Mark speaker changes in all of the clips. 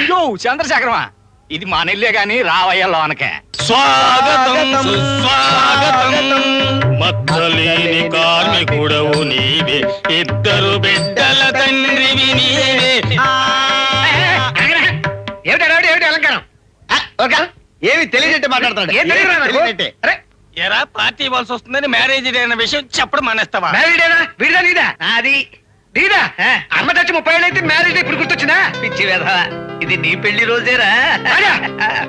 Speaker 1: యో చంద్రశేఖరమా, ఇది మా నెల్లే గాని రావయ్య లోనకే.
Speaker 2: స్వాగతం సుస్వాగతం, మచ్చలేని కార్మికుడవు నీవే, ఇద్దరు బిడ్డల తండ్రివి నీవే.
Speaker 1: ఏమిటి అలంకారం?
Speaker 3: ఏమి తెలియనట్టే మాట్లాడుతున్నాడు.
Speaker 2: ఎరా పార్టీ ఇవ్వాల్సి వస్తుందని మ్యారేజ్ డే అన్న విషయం చెప్పడం మానేస్తావా?
Speaker 1: మ్యారీడేనా? వీడిదా నీదా? అది నీదా? అమ్మ చచ్చి 30 ఏళ్ళు అయితే మ్యారేజ్ ఇప్పుడు గుర్తొచ్చిందా?
Speaker 3: పిచ్చి వేధవా, ఇది నీ పెళ్లి రోజేరా.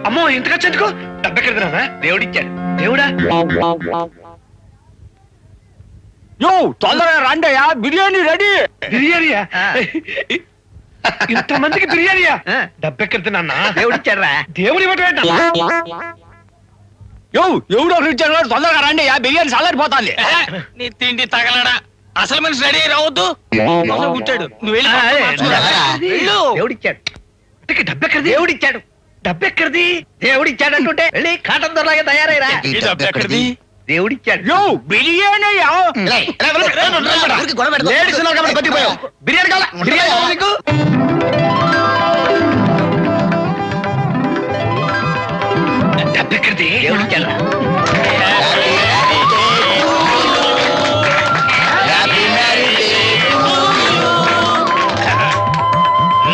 Speaker 1: అమ్మో ఇంతకు వచ్చేందుకు డబ్బెక్కడదా?
Speaker 3: దేవుడిచ్చాడు.
Speaker 1: దేవుడా? యో తొందరగా రండయ్యా, బిర్యానీ రెడీ. బిర్యానీయా? ఇంతమందికి బిర్యానీయా? డబ్బెక్కడితే నాన్న
Speaker 3: దేవుడిచ్చాడురా.
Speaker 1: దేవుడి యో ఎవడో ఇచ్చాడు, తొందరగా రండి, బిర్యానీ చల్లారిపోతాంది.
Speaker 2: నీ తిండి తగలడా, అసలు మనిషి రెడీ రావద్దు. కూర్చాడు, నువ్వు వెళ్ళి
Speaker 3: దేవుడిచ్చాడు.
Speaker 1: డబ్బెక్కడిది?
Speaker 3: దేవుడిచ్చాడు.
Speaker 1: డబ్బెక్కడిది?
Speaker 3: దేవుడిచ్చాడు అంటుంటే వెళ్ళి కాటన్ దొరలాగా తయారైరా.
Speaker 2: ఎక్కడిది?
Speaker 3: దేవుడిచ్చాడు.
Speaker 1: యో బిర్యానీ
Speaker 3: బిర్యానీ కావాలా? బిర్యానీ కావాలా నీకు?
Speaker 1: డబ్బెక్కడిది?
Speaker 3: దేవుడిచ్చాడు.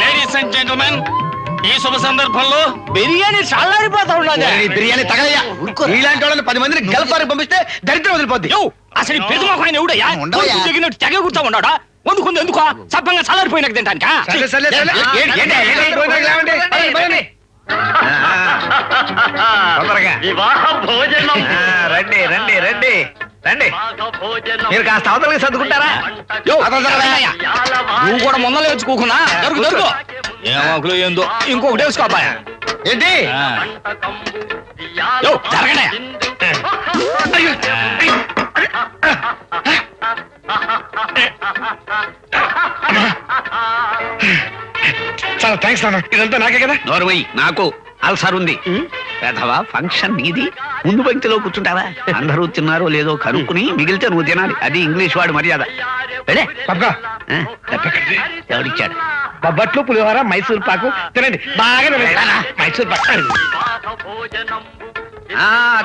Speaker 2: లేడీస్ అండ్ జెంటల్మెన్, ఈ శుభ సందర్భంలో
Speaker 1: బిర్యానీ చల్లారిపోతా ఉన్నది.
Speaker 3: బిర్యానీ తగలయ్యా. ఇలాంటి వాళ్ళని 10 మందిని గల్ఫారికి పంపిస్తే దరిద్రం వదిలిపోద్ది.
Speaker 1: యో అసలు పెద్దమాయన ఎవడయ్యా?
Speaker 3: ఉండవయ్యా.
Speaker 1: తెగినట్టు తెగ కూర్చో ఉన్నాడా? వండుకుంది ఎందుకు? సప్పంగా చల్లారిపోయినాక తింటానికా?
Speaker 3: రండి రండి రండి రండి. మీరు కాస్త అవతలకి సర్దుకుంటారా?
Speaker 1: యో, నువ్వు కూడా మొన్నలు వేసుకోకున్నా దొరుకు దొరుకు. ఏమోకులు ఏందో ఇంకొకటి వేసుకోబాయా.
Speaker 3: ఏంటి?
Speaker 1: యో జరగనే. చాలా థ్యాంక్స్ నాన్న, ఇదంతా నాకే కదా.
Speaker 3: నోరువై, నాకు అల్సర్ ఉంది. పెదవా, ఫంక్షన్ నీది, ముందు పంక్తిలో కూర్చుంటావా? అందరూ తిన్నారో లేదో కనుక్కుని మిగిలితే నువ్వు తినాలి. అది ఇంగ్లీష్ వాడు మర్యాద. ఎవడిచ్చాడు?
Speaker 1: బొబ్బట్లు, పులిహోర, మైసూర్ పాకు తినండి బాగా. మైసూర్ పాకు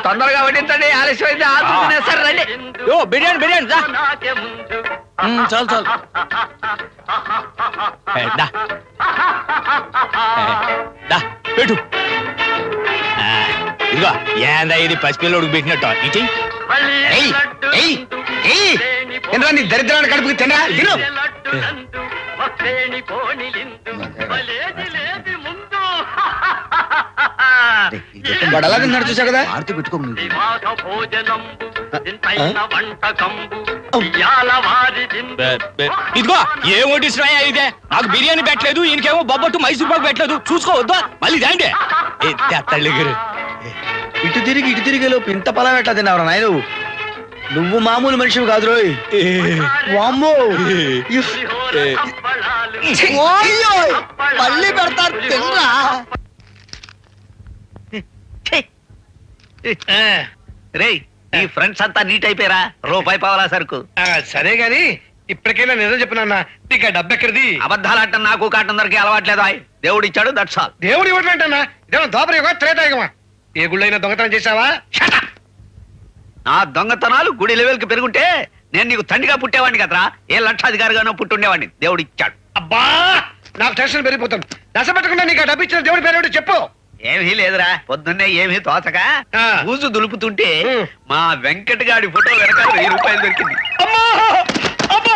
Speaker 3: తొందరగా వడ్డించండి, ఆలస్యమైంది. సార్ రండి.
Speaker 1: యో బిర్యానీ బిర్యానీ
Speaker 2: చాలు చాలు.
Speaker 1: పెట్టు. ఇదిగో ఏందా ఇది పసిపిల్లోడికి పెట్టినట్టు ఇటీ.
Speaker 3: ఏంద్రా నీ దరిద్రాన్ని కడుపుకి తినరా? తిను.
Speaker 1: బడలా తిన్నాడు చూసా కదా. ఇదిగో ఏం వడ్డిస్తున్నాయా ఇదే? నాకు బిర్యానీ పెట్టలేదు, ఈయనకేమో బొబ్బట్టు మైసూర్ పాకు పెట్టలేదు. చూసుకోవద్దా మళ్ళీ దాంటే తల్లిగారు.
Speaker 3: ఇటు తిరిగి లోపు ఇంత పొలం ఎట్లా తిన్నావురా నాయను? నువ్వు మామూలు మనిషివి కాదు రోయ్. వామ్మో, మళ్ళీ పెడతారు తినరా. రేయ్, ఈ ఫ్రెండ్స్ అంతా నీట్ అయిపోయారా? రూపాయి పావలా సరుకు.
Speaker 1: సరే గాని ఇప్పటికైనా నిజం చెప్పినా నీకు ఆ డబ్బెక్కడిది?
Speaker 3: అబద్ధాలు ఆడటం నాకు కాటం దొరికి అలవాట్లేదు. దేవుడు ఇచ్చాడు, దట్స్ ఆల్.
Speaker 1: దేవుడు ఇవ్వటం ఏంటన్నా? ఇదేమో దోపరయుగమా త్రేతాయుగమా? ఏ గుళ్ళైనా దొంగతనం చేశావా?
Speaker 3: నా దొంగతనాలు గుడి లెవెల్కి పెరుగుంటే నేను నీకు తండ్రిగా పుట్టేవాడిని కదరా. ఏ లక్షాధికారిగానో పుట్టుండేవాడిని. దేవుడు ఇచ్చాడు.
Speaker 1: అబ్బా, నాకు టెన్షన్ పెరిగిపోతుంది. దశపెట్టకుండా నీకు ఆ డబ్బు ఇచ్చిన దేవుడి పేరు చెప్పు.
Speaker 3: ఏమీ లేదురా, పొద్దున్నే ఏమీ తోచక పూజు దులుపుతుంటే మా వెంకటగాడి ఫోటో వెనక 1000 రూపాయలు దొరికింది.
Speaker 1: అమ్మా అమ్మా,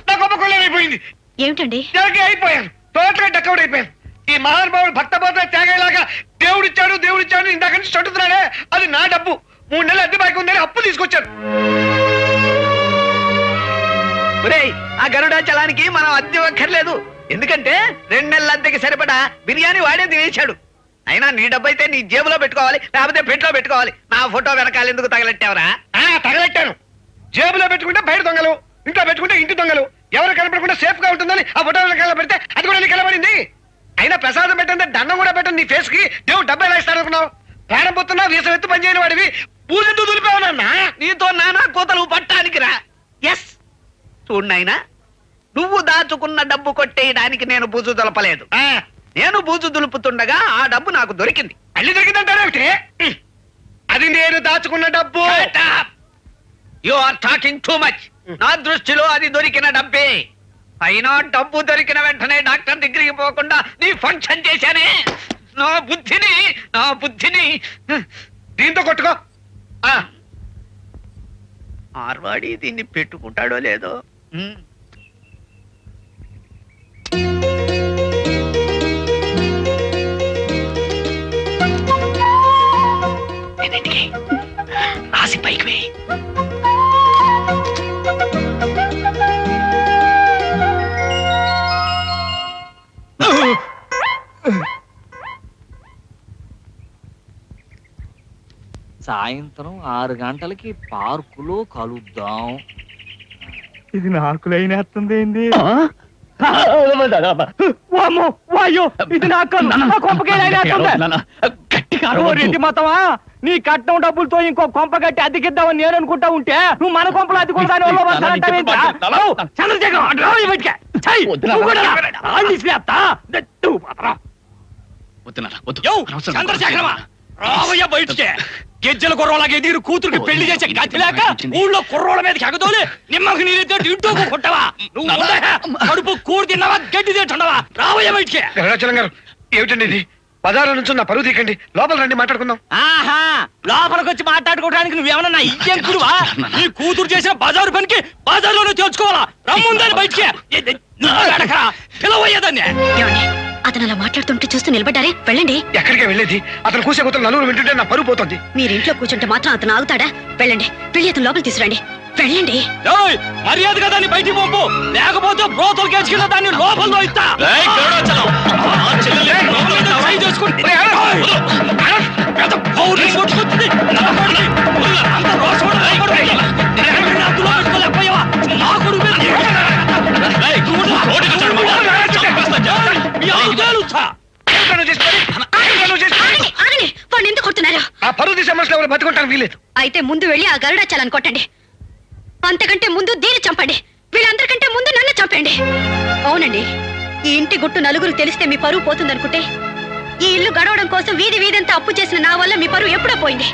Speaker 1: నా గొప్ప కొల్లైపోయింది.
Speaker 4: ఏమిటండి?
Speaker 1: అయిపోయాను, టోటల్గా డక్కౌట్ అయిపోయాను. ఈ మహానుభావుడు భక్త పోతే త్యాగేలాగా దేవుడిచ్చాడు ఇందాక నుంచి చట్టుతున్నాడే, అది నా డబ్బు. 3 నెలలు అద్దె బాకి ఉందని అప్పు తీసుకొచ్చాను.
Speaker 3: ఆ గరుడాచలానికి మనం అద్దె అక్కర్లేదు. ఎందుకంటే 2 నెలల అద్దెకి సరిపడా బిర్యానీ వాడే తినేశాడు. అయినా నీ డబ్బు అయితే నీ జేబులో పెట్టుకోవాలి, లేకపోతే పెట్లో పెట్టుకోవాలి. నా ఫోటో వెనకాల ఎందుకు తగలెట్టావరా?
Speaker 1: తగలెట్టాను. జేబులో పెట్టుకుంటే బయట దొంగలు, ఇంట్లో పెట్టుకుంటే ఇంటి దొంగలు. ఎవరు కనపడకుండా సేఫ్ గా ఉంటుందని ఆ ఫోటో వెనకాల పెడితే అది కూడా నీకు కనబడింది. అయినా ప్రసాదం పెట్టంటే దండం కూడా పెట్టండి. నీ ఫేస్ కి దేవుడు డబ్బు ఎలా ఇస్తాడు అనుకున్నావు? ప్రాణం పోతున్నా వీసం ఎత్తు పని చేయని వాడివి పూజంతో దులిపావునన్నా.
Speaker 3: నీతో నానా కోతలు పట్టానికి రా. ఎస్, చూడు నాయనా, నువ్వు దాచుకున్న డబ్బు కొట్టేయడానికి నేను పూజ దులపలేదు. నేను బూజు దులుపుతుండగా ఆ డబ్బు నాకు దొరికింది.
Speaker 1: మళ్ళీ దొరికిందంటారేమిటి? అది నేను దాచుకున్న డబ్బు.
Speaker 3: You are talking too much. నా దృష్టిలో అది దొరికిన డబ్బే. అయినా డబ్బు దొరికిన వెంటనే డాక్టర్ దగ్గరికి పోకుండా నీ ఫంక్షన్ చేశానే. నా బుద్ధిని
Speaker 1: దీంతో కొట్టుకో.
Speaker 3: మార్వాడి దీన్ని పెట్టుకుంటాడో లేదో. రాసి పైకి వేయి.
Speaker 2: సాయంత్రం 6 గంటలకి పార్కులో కలుద్దాం.
Speaker 4: ఇది నాకు లైనేస్తుంది ఏంది? మొత్తమా నీ కట్నం డబ్బులతో ఇంకో కొంప కట్టి అద్దెకిద్దామని నేను అనుకుంటా ఉంటే నువ్వు మన కొంపలు అద్దెకుంటాను.
Speaker 2: చంద్రశేఖరమా రావయ్య బయటికే. గిజ్జల కుర్రోలాగే నీరు కూతురికి పెళ్లి చేసే గతి లేక ఊళ్ళో కుర్రోళ్ళ మీద ఎగదోలి నిమ్మకి నీరైతే ఇంటూ కొట్టవా? నువ్వు కడుపు కూడి తిన్నావా, గడ్డి తింటున్నావా? రావయ్య బయటికే.
Speaker 1: గరుడాచలం గారు, ఏమిటండి ఇది? బజార్లో నుంచి నా పరువు తీకండి, లోపల రండి మాట్లాడుకుందాం.
Speaker 2: ఆహా, లోపలికి వచ్చి మాట్లాడుకోవడానికి నువ్వేమన్నా ఇయ్యంకుడువా? నీ కూతురు చేసిన బజారు పనికి బజార్లోనే తెలుసుకోవాలా? రమ్ముందని బయటికే. పిలవయ్యేదాన్ని.
Speaker 5: అతను అలా మాట్లాడుతుంటే చూస్తూ నిలబడ్డారే, వెళ్ళండి.
Speaker 1: ఎక్కడికే వెళ్ళేది? అతను కూసే కూతురు నలుగురు వింటుంటే నా పరువు పోతుంది.
Speaker 5: మీరు ఇంట్లో కూర్చుంటే మాత్రం అతను ఆగుతాడా? వెళ్ళండి, వెళ్ళి అతను లోపలికి తీసుకురండి. వెళ్ళండి.
Speaker 2: మర్యాదగా దాన్ని బయటికి పంపు, లేకపోతే బ్రోతలు కేసుకున్న దాన్ని లోపల ఇస్తా.
Speaker 5: వాడిని ఎందుకు కొడుతున్నారు?
Speaker 1: ఆ పరువు తీసే మనుషులు ఎవరు బతుకుంటానికి వీలేదు.
Speaker 5: అయితే ముందు వెళ్ళి ఆ గరుడాచలాన్ని కొట్టండి. అంతకంటే ముందు దీన్ని చంపండి. వీళ్ళందరికంటే ముందు నన్ను చంపండి. అవునండి, ఈ ఇంటి గుట్టు నలుగురు తెలిస్తే మీ పరువు పోతుందనుకుంటే, ఈ ఇల్లు గడవడం కోసం వీధి వీధంతా అప్పు చేసిన నా వల్ల మీ పరువు ఎప్పుడో పోయింది.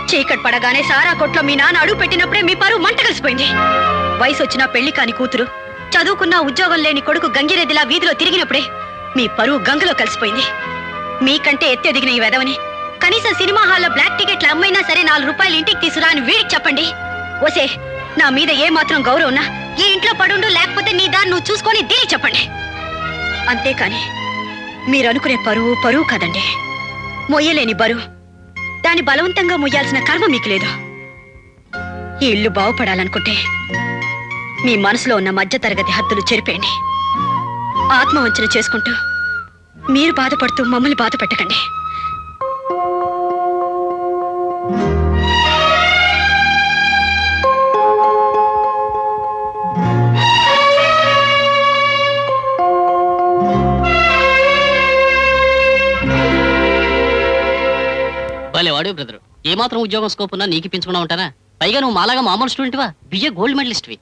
Speaker 5: చీకటి పడగానే సారా కొట్లో మీ నాన్న అడుగు పెట్టినప్పుడే మీ పరువు మంట కలిసిపోయింది. వయసు వచ్చినా పెళ్లి కాని కూతురు, చదువుకున్న ఉద్యోగం లేని కొడుకు గంగిరెద్దిలా వీధిలో తిరిగినప్పుడే మీ పరువు గంగలో కలిసిపోయింది. మీకంటే ఎత్తెదిగిన ఈ వెదవని కనీసం సినిమా హాల్లో బ్లాక్ టికెట్లు అమ్మైనా సరే 4 రూపాయలు ఇంటికి తీసుకురా అని వీడికి చెప్పండి. ఓసే, నా మీద ఏ మాత్రం గౌరవం ఉన్నా ఈ ఇంట్లో పడుండు, లేకపోతే నీ దాన్ని నువ్వు చూసుకొని దీనికి చెప్పండి. అంతేకాని మీరు అనుకునే పరువు పరువు కాదండి, మొయ్యలేని బరువు. దాన్ని బలవంతంగా మొయ్యాల్సిన కర్మ మీకు లేదు. ఈ ఇల్లు బాగుపడాలనుకుంటే మీ మనసులో ఉన్న మధ్యతరగతి హద్దులు చెరిపేయండి. ఆత్మవంచన చేసుకుంటూ మీరు బాధపడుతూ మమ్మల్ని బాధ పెట్టకండి.
Speaker 6: వాడు బ్రదర్, ఏ మాత్రం ఉద్యోగం స్కోప్ ఉన్నా నీకు పెంచుకున్నా ఉంటానా? పైగా నువ్వు మాలాగా మామూలు స్టూడెంట్వా, బిఏ గోల్డ్ మెడలిస్ట్వి.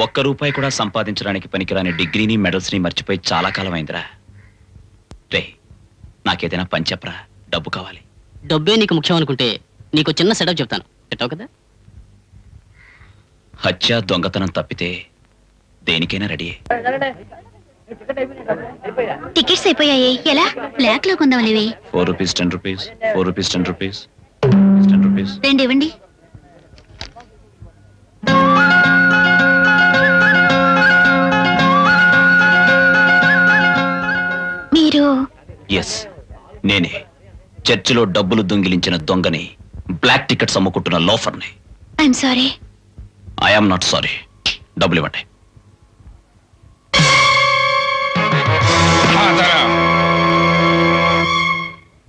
Speaker 7: ₹1 కూడా సంపాదించడానికి పనికిరాని డిగ్రీని మెడల్స్ ని మర్చిపోయి చాలా కాలం అయిందిరా. రే, నాకేదైనా పని చెప్పరా, డబ్బు కావాలి.
Speaker 6: డబ్బే నీకు ముఖ్యం అనుకుంటే నీకు చిన్న సెటప్ చెప్తాను, పెట్టావు కదా?
Speaker 7: హత్య దొంగతనం తప్పితే దేనికైనా రెడీ.
Speaker 5: టికెట్స్ అయిపోయాయి, ఎలా? బ్లాక్ లో కొందాం. అనేవి
Speaker 7: ₹4 10 ₹4 10 ₹10
Speaker 5: రెండు ఇవ్వండి. మీరు?
Speaker 7: ఎస్, నేనే. చర్చిలో డబ్బులు దొంగిలించిన దొంగని, బ్లాక్ టికెట్స్ అమ్ముకుంటున్న లోఫర్ని.
Speaker 5: I'm sorry.
Speaker 7: I'm not sorry. డబ్బులు ఇవ్వండి.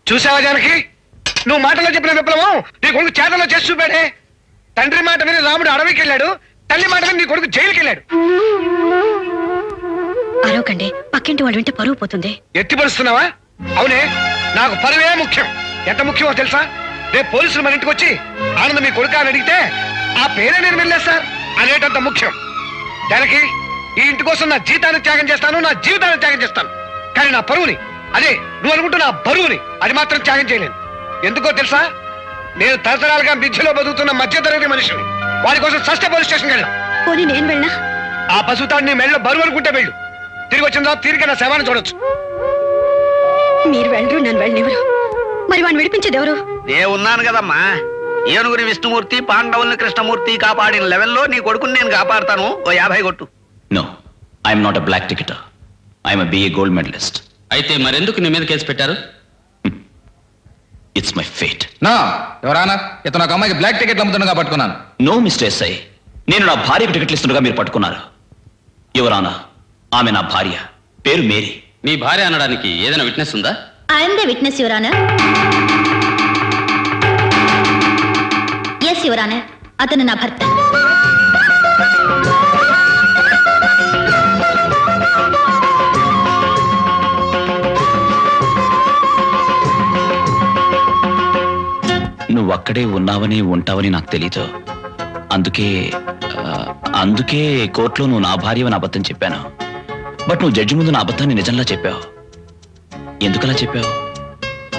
Speaker 1: చూసావా జానకి, నువ్వు మాటలో చెప్పిన విప్లవం నీ కొడుకు చేతలో చేసి చూపాడే. తండ్రి మాట విని రాముడు అడవికి వెళ్ళాడు, తల్లి మాట విని నీ కొడుకు జైలుకి వెళ్ళాడు.
Speaker 5: అరవకండి, పక్కింటి వాళ్ళు వింటే పరువు పోతుంది.
Speaker 1: ఎత్తిపరుస్తున్నావా? అవునే, నాకు పరువే ముఖ్యం. ఎంత ముఖ్యమో తెలుసా? రేపు పోలీసులు మన ఇంటికి వచ్చి ఆనంద్ మీ కొడుకు అని అడిగితే ఆ పేరే నేను వెళ్ళేస్తారు అనేటంత ముఖ్యం. దానికి ఈ ఇంటి కోసం నా జీతాన్ని త్యాగం చేస్తాను, నా జీవితాన్ని త్యాగం చేస్తాను. కానీ నా పరువుని, అదే నువ్వు అనుకుంటున్న ఆ బరువుని, అది మాత్రం త్యాగం చేయలేను. ఎందుకో తెలుసా? నేను తరతరాలుగా మిథ్యలో బతుకుతున్న మధ్యతరగతి మనిషిని. వాడి కోసం సస్ట పోలీస్ స్టేషన్ వెళ్ళాను.
Speaker 5: పోనీ నేను వెళ్ళా?
Speaker 1: ఆ పశువుతాడు నీ మెడలో బరువు అనుకుంటే వెళ్ళు. తిరిగి వచ్చిన తర్వాత తిరిగి నా శవాన్ని చూడొచ్చు.
Speaker 5: మీరు వెళ్ళరు, నన్ను వెళ్ళనివ్వరు. మరి వాడిని విడిపించేది ఎవరు?
Speaker 3: నేను ఉన్నాను కదమ్మా. ఏనుగుని విష్ణుమూర్తి, పాండవుల్ని కృష్ణమూర్తి కాపాడిన లెవెల్లో నీ కొడుకుని నేను కాపాడుతాను. ఓ 50 కొట్టు.
Speaker 7: No, I'm not a black ticketer. I'm BA gold medallist.
Speaker 2: అయితే మరెందుకు నీ మీద కేసు పెట్టారు?
Speaker 7: It's my fate.
Speaker 8: నా ఎవరానా ఇతను ఒక అమ్మాయికి బ్లాక్ టికెట్లు అమ్ముతుండగా పట్టుకున్నాను.
Speaker 7: నో మిస్టర్ SI, నేను నా భార్యకు టికెట్లు ఇస్తుండగా మీరు పట్టుకున్నారు. ఎవరానా? ఆమె నా భార్య, పేరు మేరీ.
Speaker 2: మీ భార్య అనడానికి ఏదైనా విట్నెస్ ఉందా?
Speaker 5: I'm the witness your honour. Yes your honour, అతను నా భర్త.
Speaker 7: నువ్వు అక్కడే ఉన్నావని ఉంటావని నాకు తెలీదు. అందుకే కోర్టులో నువ్వు నా భార్యవని అబద్ధం చెప్పాను. బట్ నువ్వు జడ్జి ముందు నా అబద్ధాన్ని నిజంలా చెప్పావు. ఎందుకలా చెప్పావు?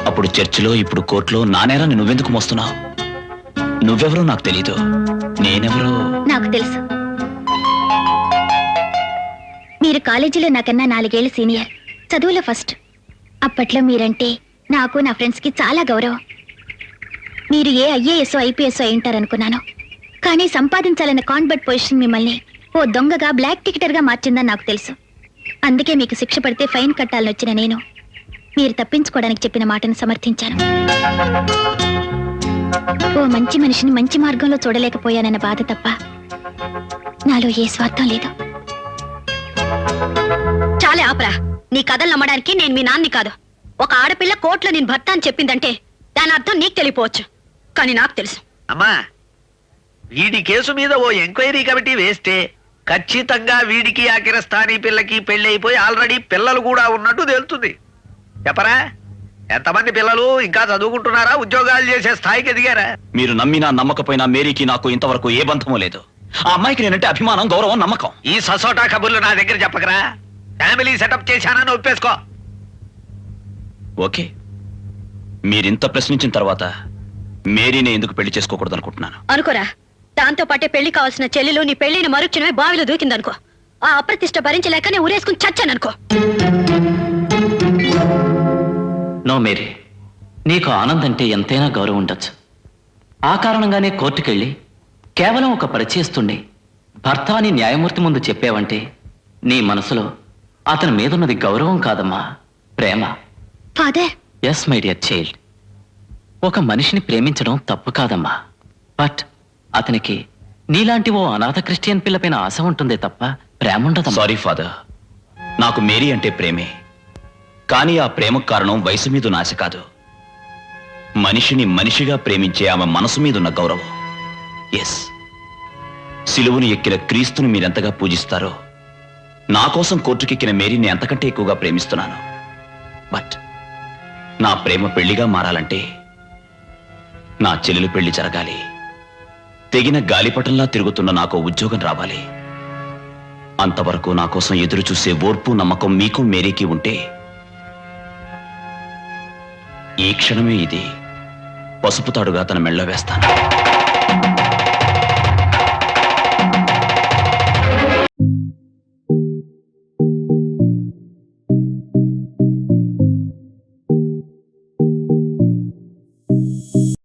Speaker 7: అప్పుడు చర్చిలో, ఇప్పుడు కోర్టులో నా నేరాన్ని నువ్వెందుకు మోస్తున్నావు? నువ్వెవరో నాకు తెలీదు, నేనెవరో
Speaker 5: నాకు తెలుసు. మీరు కాలేజీలో నాకన్నా 4 ఏళ్లు సీనియర్, చదువులో ఫస్ట్. అప్పట్లో మీరంటే నాకు, నా ఫ్రెండ్స్కి చాలా గౌరవం. మీరు ఏ IAS IPS అయింటారనుకున్నాను. కానీ సంపాదించాలన్న కాన్వర్ట్ పొజిషన్ మిమ్మల్ని ఓ దొంగగా బ్లాక్ టికెటర్గా మార్చిందని నాకు తెలుసు. అందుకే మీకు శిక్ష పడితే ఫైన్ కట్టాలని వచ్చిన నేను మీరు తప్పించుకోవడానికి చెప్పిన మాటను సమర్థించాను. ఓ మంచి మనిషిని మంచి మార్గంలో చూడలేకపోయానన్న బాధ తప్ప నాలో ఏ స్వార్థం లేదు. చాలే ఆపరా. నీ కథలు నమ్మడానికి నేను మీ నాన్ని కాదు. ఒక ఆడపిల్ల కోర్టులో నేను భర్త అని చెప్పిందంటే దాని అర్థం నీకు తెలియపోవచ్చు, కానీ నాకు తెలుసు.
Speaker 3: అమ్మా, వీడి కేసు మీద ఓ ఎంక్వైరీ కమిటీ వేస్తే ఖచ్చితంగా వీడికి ఆ కిరస్థానీ పిల్లకి పెళ్లి అయిపోయి ఆల్రెడీ పిల్లలు కూడా ఉన్నట్టు తెలుస్తుంది. చెప్పరా? ఎంతమంది పిల్లలు ఇంకా చదువుకుంటున్నారా? ఉద్యోగాలు చేసే స్థాయికి ఎదిగారా?
Speaker 7: మీరు నమ్మినా నమ్మకపోయినా మేరీకి నాకు ఇంతవరకు ఏ బంధము లేదు. ఆ అమ్మాయికి నేనంటే అభిమానం, గౌరవం, నమ్మకం.
Speaker 3: ఈ ససోటా కబుర్లు నా దగ్గర చెప్పకరా. ఫ్యామిలీ సెటప్ చేశానని ఒప్పేసుకో.
Speaker 7: ఓకే, మీరింత ప్రశ్నించిన తర్వాత మేరీని ఎందుకు పెళ్లి చేసుకోకూడదు అనుకుంటున్నాను.
Speaker 5: అనుకోరా, దాంతో పాటే పెళ్లి కావాల్సిన చెల్లెలు నీ పెళ్లిని మరుక్షణమే బావిలో దూకిందనుకో. ఆ అప్రతిష్ట భరించలేక నేను ఊరేసుకుని చచ్చాననుకో.
Speaker 6: నో మేరీ, నీకు ఆనంద్ అంటే ఎంతైనా గౌరవం ఉండొచ్చు. ఆ కారణంగానే కోర్టుకెళ్ళి కేవలం ఒక పరిచయస్తుండే భర్త అని న్యాయమూర్తి ముందు చెప్పావంటే నీ మనసులో అతని మీదున్నది గౌరవం కాదమ్మా, ప్రేమ.
Speaker 5: Father.
Speaker 6: Yes my dear child, ఒక మనిషిని ప్రేమించడం తప్పు కాదమ్మా. బట్ అతనికి నీలాంటి ఓ అనాథ క్రిస్టియన్ పిల్లపైన ఆశ ఉంటుందే తప్ప ప్రేమ ఉండదు.
Speaker 7: సారీ ఫాదర్, నాకు మేరీ అంటే ప్రేమే. కానీ ఆ ప్రేమకు కారణం వయసు మీదున్న ఆశ కాదు, మనిషిని మనిషిగా ప్రేమించే ఆమె మనసు మీదున్న గౌరవం. ఎస్, సిలువను ఎక్కిన క్రీస్తుని మీరెంతగా పూజిస్తారో నా కోసం కోర్టుకెక్కిన మేరీని అంతకంటే ఎక్కువగా ప్రేమిస్తున్నాను. బట్ నా ప్రేమ పెళ్లిగా మారాలంటే నా చెల్లెలు పెళ్లి జరగాలి. తెగిన గాలిపటంలా తిరుగుతున్న నాకు ఉద్యోగం రావాలి. అంతవరకు నా కోసం ఎదురు చూసే ఓర్పు, నమ్మకం మీకు మేరీకి ఉంటే ఈ క్షణమే ఇది పసుపు తాడుగా తన మెళ్ళ వేస్తాను.